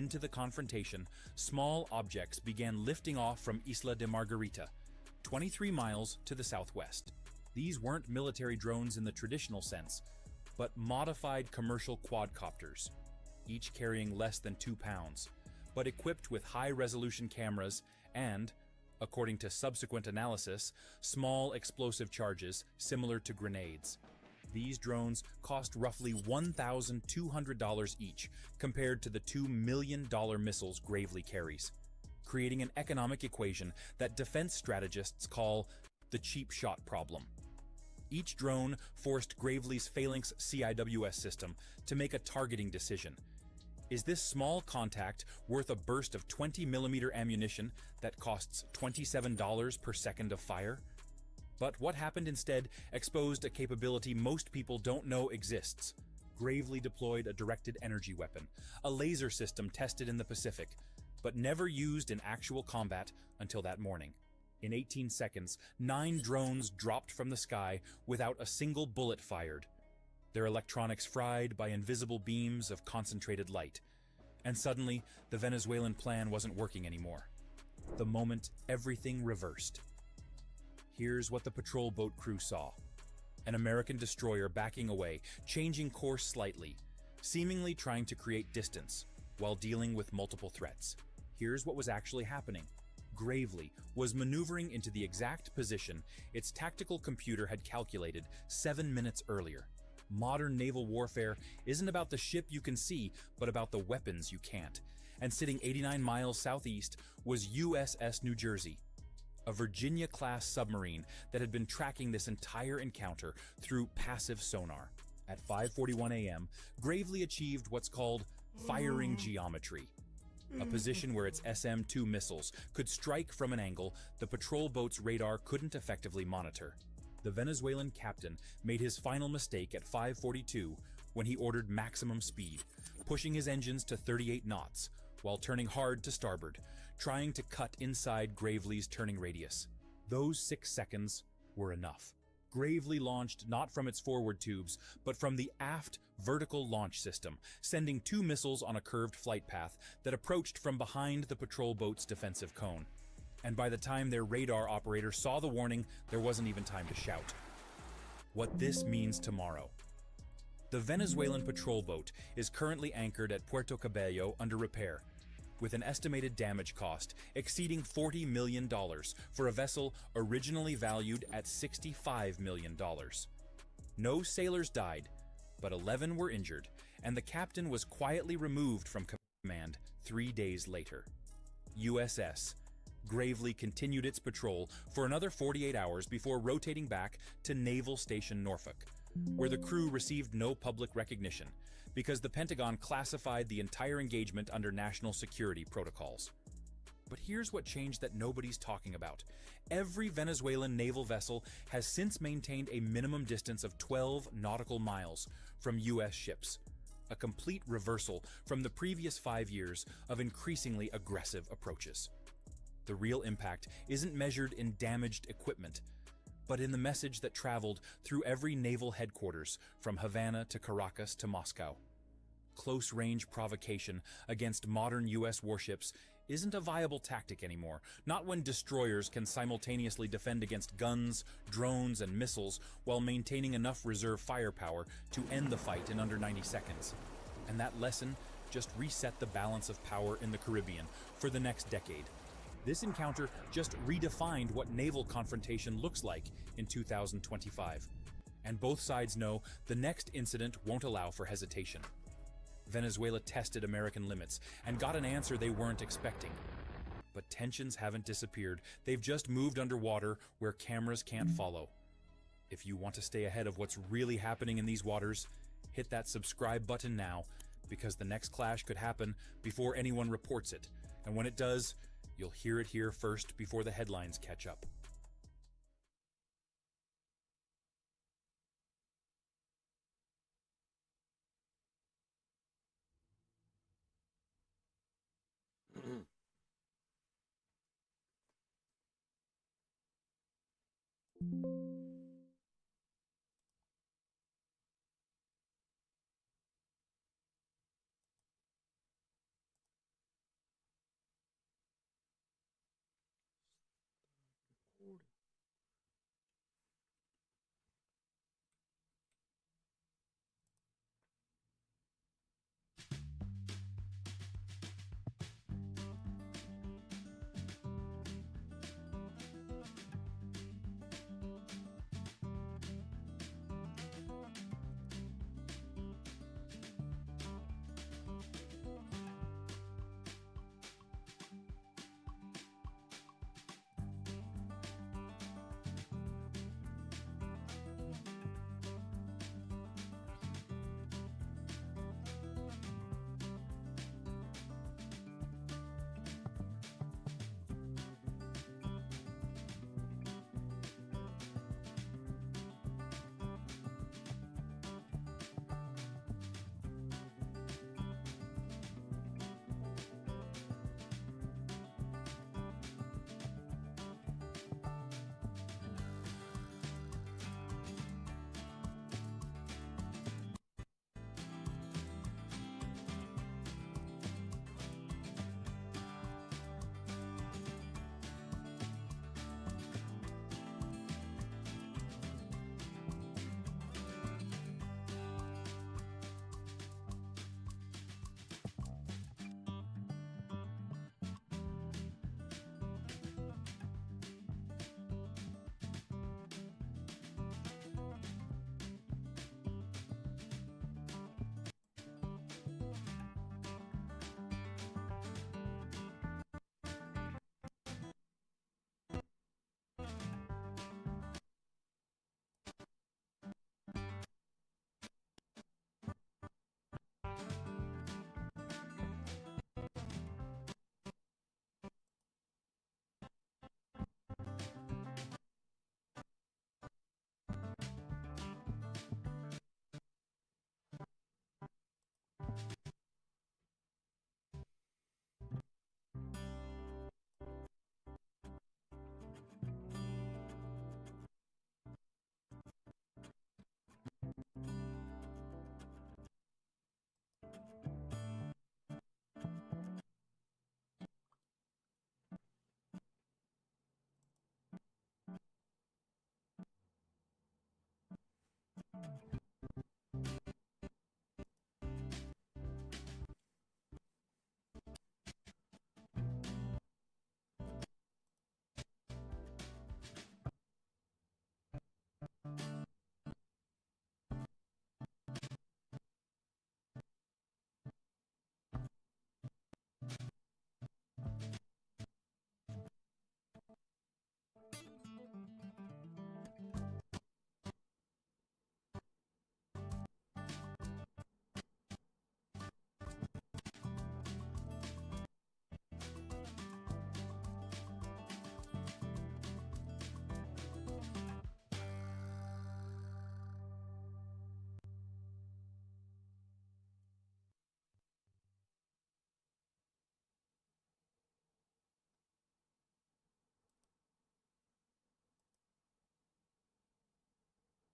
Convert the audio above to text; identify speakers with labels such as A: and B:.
A: into the confrontation, small objects began lifting off from Isla de Margarita, 23 miles to the southwest. These weren't military drones in the traditional sense, but modified commercial quadcopters, each carrying less than 2 pounds, but equipped with high-resolution cameras and, according to subsequent analysis, small explosive charges similar to grenades. These drones cost roughly $1,200 each, compared to the $2 million missiles Gravely carries, creating an economic equation that defense strategists call the cheap shot problem. Each drone forced Gravely's Phalanx CIWS system to make a targeting decision. Is this small contact worth a burst of 20mm ammunition that costs $27 per second of fire? But what happened instead exposed a capability most people don't know exists. Gravely deployed a directed energy weapon, a laser system tested in the Pacific, but never used in actual combat until that morning. In 18 seconds, 9 drones dropped from the sky without a single bullet fired, their electronics fried by invisible beams of concentrated light. And suddenly, the Venezuelan plan wasn't working anymore. The moment everything reversed. Here's what the patrol boat crew saw. An American destroyer backing away, changing course slightly, seemingly trying to create distance while dealing with multiple threats. Here's what was actually happening. Gravely was maneuvering into the exact position its tactical computer had calculated 7 minutes earlier. Modern naval warfare isn't about the ship you can see, but about the weapons you can't. And sitting 89 miles southeast was USS New Jersey, a Virginia-class submarine that had been tracking this entire encounter through passive sonar. At 5:41 a.m., Gravely achieved what's called firing geometry, a position where its SM-2 missiles could strike from an angle the patrol boat's radar couldn't effectively monitor. The Venezuelan captain made his final mistake at 5:42 when he ordered maximum speed, pushing his engines to 38 knots, while turning hard to starboard, trying to cut inside Gravely's turning radius. Those 6 seconds were enough. Gravely launched not from its forward tubes, but from the aft vertical launch system, sending 2 missiles on a curved flight path that approached from behind the patrol boat's defensive cone. And by the time their radar operator saw the warning, there wasn't even time to shout. What this means tomorrow. The Venezuelan patrol boat is currently anchored at Puerto Cabello under repair, with an estimated damage cost exceeding $40 million for a vessel originally valued at $65 million. No sailors died, but 11 were injured, and the captain was quietly removed from command 3 days later. USS Gravely continued its patrol for another 48 hours before rotating back to Naval Station Norfolk, where the crew received no public recognition because the Pentagon classified the entire engagement under national security protocols. But here's what changed that nobody's talking about. Every Venezuelan naval vessel has since maintained a minimum distance of 12 nautical miles from U.S. ships, a complete reversal from the previous 5 years of increasingly aggressive approaches. The real impact isn't measured in damaged equipment, but in the message that traveled through every naval headquarters from Havana to Caracas to Moscow. Close-range provocation against modern U.S. warships isn't a viable tactic anymore, not when destroyers can simultaneously defend against guns, drones, and missiles while maintaining enough reserve firepower to end the fight in under 90 seconds. And that lesson just reset the balance of power in the Caribbean for the next decade. This encounter just redefined what naval confrontation looks like in 2025. And both sides know the next incident won't allow for hesitation. Venezuela tested American limits and got an answer they weren't expecting. But tensions haven't disappeared. They've just moved underwater where cameras can't follow. If you want to stay ahead of what's really happening in these waters, hit that subscribe button now, because the next clash could happen before anyone reports it. And when it does, you'll hear it here first before the headlines catch up.